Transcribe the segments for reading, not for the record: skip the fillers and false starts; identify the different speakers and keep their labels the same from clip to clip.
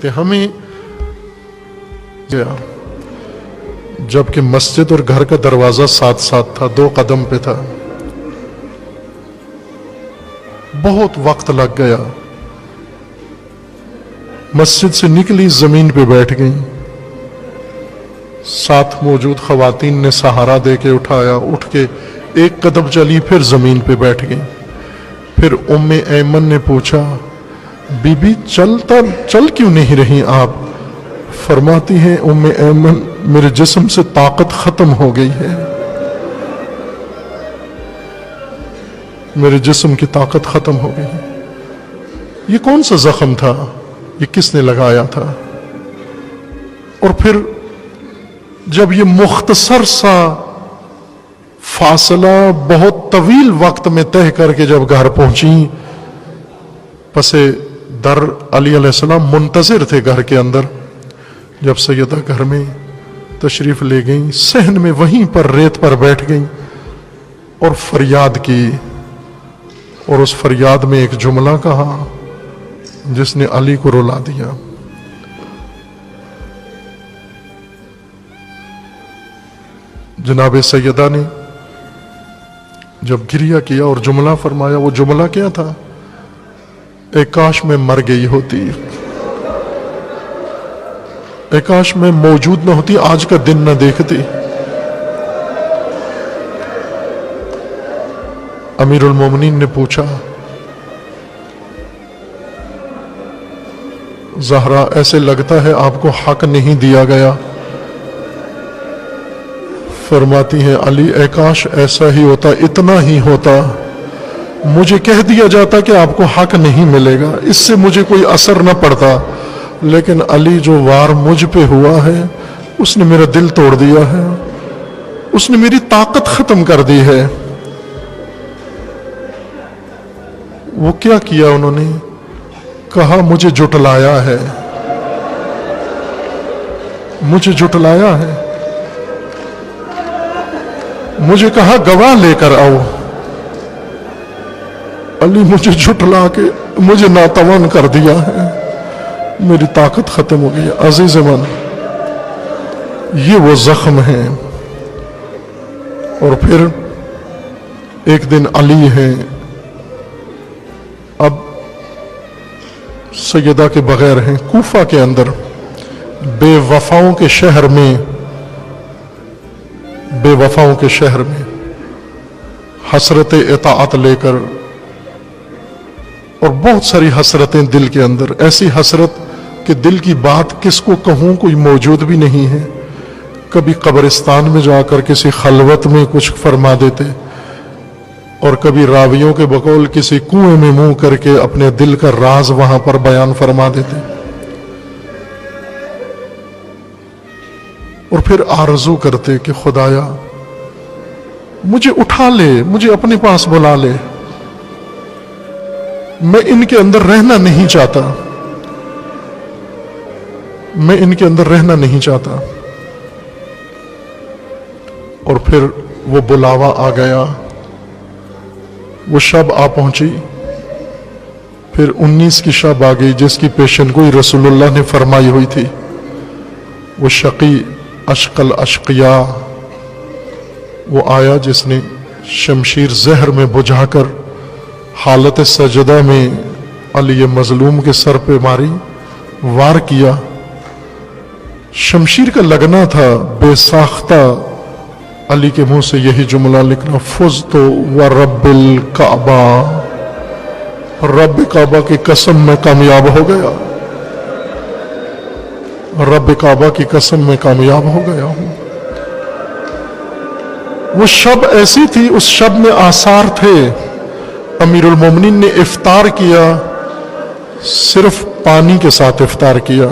Speaker 1: کہتے ہمیں گیا جبکہ مسجد اور گھر کا دروازہ ساتھ ساتھ تھا، 2 قدم پہ تھا. بہت وقت لگ گیا. مسجد سے نکلی، زمین پہ بیٹھ گئیں. ساتھ موجود خواتین نے سہارا دے کے اٹھایا، اٹھ کے 1 قدم چلی، پھر زمین پہ بیٹھ گئیں. پھر ام ایمن نے پوچھا، بی بی چل کیوں نہیں رہی آپ؟ فرماتی ہیں ام ایمن، میرے جسم سے طاقت ختم ہو گئی ہے، میرے جسم کی طاقت ختم ہو گئی ہے. یہ کون سا زخم تھا؟ یہ کس نے لگایا تھا؟ اور پھر جب یہ مختصر سا فاصلہ بہت طویل وقت میں طے کر کے جب گھر پہنچی، پس در علی علیہ السلام منتظر تھے گھر کے اندر. جب سیدہ گھر میں تشریف لے گئیں، صحن میں وہیں پر ریت پر بیٹھ گئیں اور فریاد کی. اور اس فریاد میں ایک جملہ کہا جس نے علی کو رلا دیا. جناب سیدہ نے جب گریہ کیا اور جملہ فرمایا، وہ جملہ کیا تھا؟ اے کاش میں مر گئی ہوتی، اے کاش میں موجود نہ ہوتی، آج کا دن نہ دیکھتی. امیر المومنین نے پوچھا، زہرا ایسے لگتا ہے آپ کو حق نہیں دیا گیا. فرماتی ہیں علی، اے کاش ایسا ہی ہوتا، اتنا ہی ہوتا، مجھے کہہ دیا جاتا کہ آپ کو حق نہیں ملے گا، اس سے مجھے کوئی اثر نہ پڑتا. لیکن علی جو وار مجھ پہ ہوا ہے اس نے میرا دل توڑ دیا ہے، اس نے میری طاقت ختم کر دی ہے. وہ کیا کیا انہوں نے؟ کہا مجھے جھٹلایا ہے، مجھے جھٹلایا ہے. مجھے کہا گواہ لے کر آؤ. علی مجھے جھٹلا کے مجھے ناتوان کر دیا ہے، میری طاقت ختم ہو گئی. عزیز من، یہ وہ زخم ہیں. اور پھر ایک دن علی ہیں، اب سیدہ کے بغیر ہیں، کوفہ کے اندر بے وفاؤں کے شہر میں، بے وفاؤں کے شہر میں حسرت اطاعت لے کر، اور بہت ساری حسرتیں دل کے اندر، ایسی حسرت کہ دل کی بات کس کو کہوں، کوئی موجود بھی نہیں ہے. کبھی قبرستان میں جا کر کسی خلوت میں کچھ فرما دیتے، اور کبھی راویوں کے بقول کسی کنویں میں منہ کر کے اپنے دل کا راز وہاں پر بیان فرما دیتے. اور پھر آرزو کرتے کہ خدایا مجھے اٹھا لے، مجھے اپنے پاس بلا لے، میں ان کے اندر رہنا نہیں چاہتا، میں ان کے اندر رہنا نہیں چاہتا. اور پھر وہ بلاوا آ گیا، وہ شب آ پہنچی. پھر 19 کی شب آ گئی جس کی پیشن گوئی رسول اللہ نے فرمائی ہوئی تھی. وہ شقی اشقل اشقیا وہ آیا جس نے شمشیر زہر میں بجھا کر حالت سجدہ میں علی مظلوم کے سر پہ ماری، وار کیا. شمشیر کا لگنا تھا، بے ساختہ علی کے منہ سے یہی جملہ لکھنا، فزت ورب الکعبہ، رب کعبہ کی قسم میں کامیاب ہو گیا، رب کعبہ کی قسم میں کامیاب ہو گیا ہوں. وہ شب ایسی تھی، اس شب میں آثار تھے. امیر المومنین نے افطار کیا، صرف پانی کے ساتھ افطار کیا.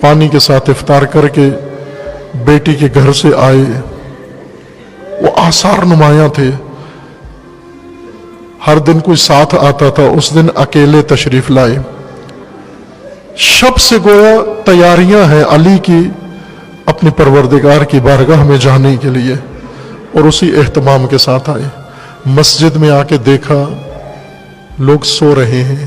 Speaker 1: پانی کے ساتھ افطار کر کے بیٹی کے گھر سے آئے. وہ آثار نمایاں تھے. ہر دن کوئی ساتھ آتا تھا، اس دن اکیلے تشریف لائے. شب سے گویا تیاریاں ہیں علی کی اپنے پروردگار کی بارگاہ میں جانے کے لیے، اور اسی اہتمام کے ساتھ آئے. مسجد میں آ کے دیکھا لوگ سو رہے ہیں،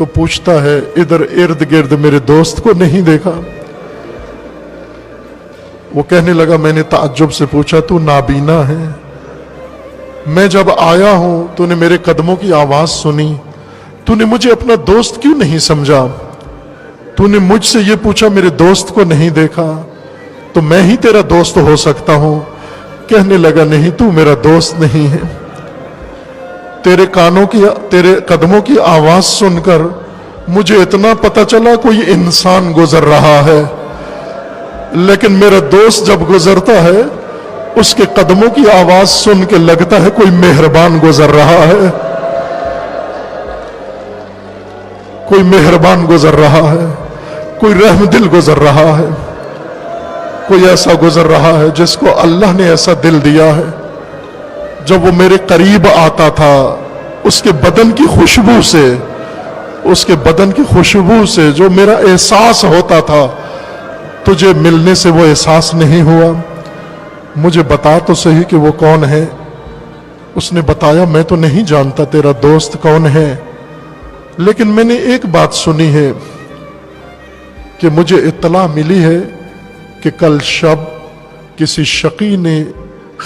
Speaker 1: تو پوچھتا ہے ادھر ارد گرد میرے دوست کو نہیں دیکھا؟ وہ کہنے لگا میں نے تعجب سے پوچھا تو نابینا ہے؟ میں جب آیا ہوں تو نے میرے قدموں کی آواز سنی، تو نے مجھے اپنا دوست کیوں نہیں سمجھا؟ تو نے مجھ سے یہ پوچھا میرے دوست کو نہیں دیکھا تو میں ہی تیرا دوست ہو سکتا ہوں؟ کہنے لگا نہیں، تو میرا دوست نہیں ہے۔ تیرے قدموں کی آواز سن کر مجھے اتنا پتہ چلا کوئی انسان گزر رہا ہے، لیکن میرا دوست جب گزرتا ہے اس کے قدموں کی آواز سن کے لگتا ہے کوئی مہربان گزر رہا ہے، کوئی مہربان گزر رہا ہے، کوئی رحم دل گزر رہا ہے، کوئی ایسا گزر رہا ہے جس کو اللہ نے ایسا دل دیا ہے۔ جب وہ میرے قریب آتا تھا اس کے بدن کی خوشبو سے جو میرا احساس ہوتا تھا، تجھے ملنے سے وہ احساس نہیں ہوا؟ مجھے بتا تو صحیح کہ وہ کون ہے۔ اس نے بتایا میں تو نہیں جانتا تیرا دوست کون ہے، لیکن میں نے ایک بات سنی ہے کہ مجھے اطلاع ملی ہے کہ کل شب کسی شقی نے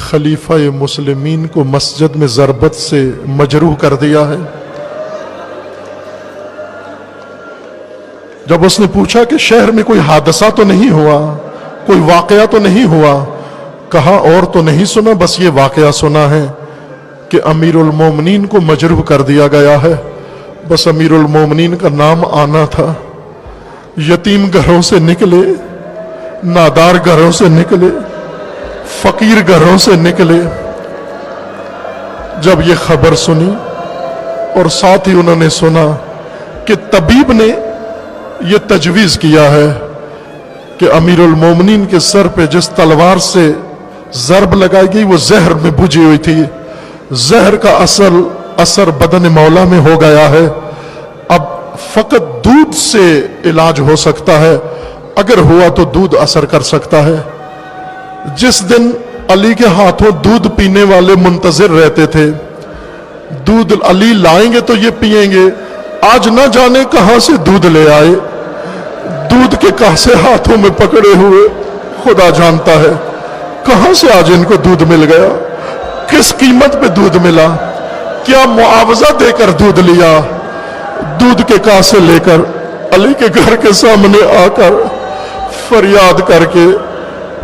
Speaker 1: خلیفہ مسلمین کو مسجد میں ضربت سے مجروح کر دیا ہے۔ جب اس نے پوچھا کہ شہر میں کوئی حادثہ تو نہیں ہوا، کوئی واقعہ تو نہیں ہوا، کہا اور تو نہیں سنا، بس یہ واقعہ سنا ہے کہ امیر المومنین کو مجروح کر دیا گیا ہے۔ بس امیر المومنین کا نام آنا تھا۔ یتیم گھروں سے نکلے، نادار گھروں سے نکلے، فقیر گھروں سے نکلے۔ جب یہ خبر سنی اور ساتھ ہی انہوں نے سنا کہ طبیب نے یہ تجویز کیا ہے کہ امیر المومنین کے سر پہ جس تلوار سے ضرب لگائی گئی وہ زہر میں بجھی ہوئی تھی، زہر کا اثر بدن مولا میں ہو گیا ہے، اب فقط دودھ سے علاج ہو سکتا ہے، اگر ہوا تو دودھ اثر کر سکتا ہے۔ جس دن علی کے ہاتھوں دودھ پینے والے منتظر رہتے تھے، دودھ علی لائیں گے تو یہ پیئیں گے، آج نہ جانے کہاں سے دودھ لے آئے، دودھ کے کاسے ہاتھوں میں پکڑے ہوئے، خدا جانتا ہے کہاں سے آج ان کو دودھ مل گیا، کس قیمت پہ دودھ ملا، کیا معاوضہ دے کر دودھ لیا۔ دودھ کے کاسے لے کر علی کے گھر کے سامنے آ کر فریاد کر کے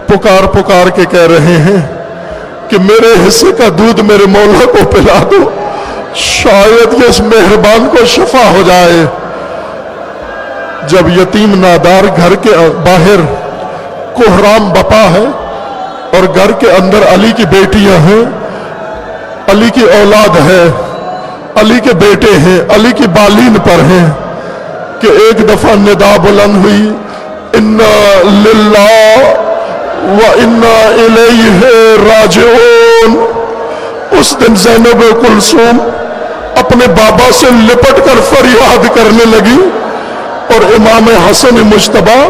Speaker 1: پکار کے کہہ رہے ہیں کہ میرے حصے کا دودھ میرے مولا کو پلا دو، شاید یہ اس مہربان کو شفا ہو جائے۔ جب یتیم نادار گھر کے باہر کوہرام بپا ہے اور گھر کے اندر علی کی بیٹیاں ہیں، علی کی اولاد ہے، علی کے بیٹے ہیں، علی کی بالین پر ہیں، کہ ایک دفعہ ندا بلند ہوئی، انا للہ وَإِنَّا إِلَيْهِ رَاجِعُونَ۔ اس دن زینب کلثوم اپنے بابا سے لپٹ کر فریاد کرنے لگی اور امام حسن مجتبی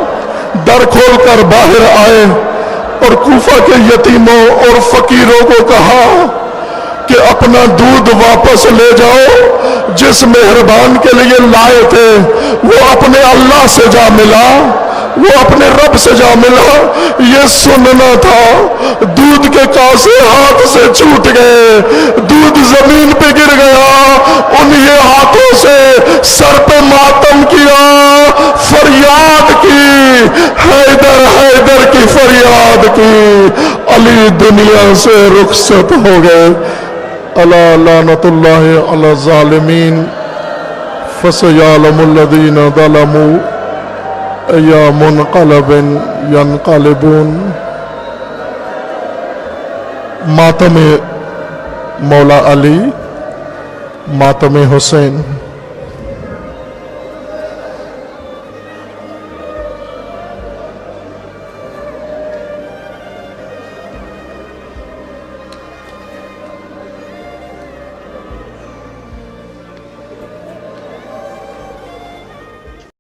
Speaker 1: در کھول کر باہر آئے اور کوفہ کے یتیموں اور فقیروں کو کہا کہ اپنا دودھ واپس لے جاؤ، جس مہربان کے لیے لائے تھے وہ اپنے اللہ سے جا ملا، وہ اپنے رب سے جا ملا۔ یہ سننا تھا، دودھ کے کاسے ہاتھ سے چھوٹ گئے، دودھ زمین پہ گر گیا، انہی ہاتھوں سے سر پہ ماتم کیا، فریاد کی، حیدر حیدر کی فریاد کی، علی دنیا سے رخصت ہو گئے۔ الا لعنت اللہ علی الظالمین فسیعلم الذین ظلموا یا منقلب ینقلبون۔ ماتم مولا علی، ماتم حسین۔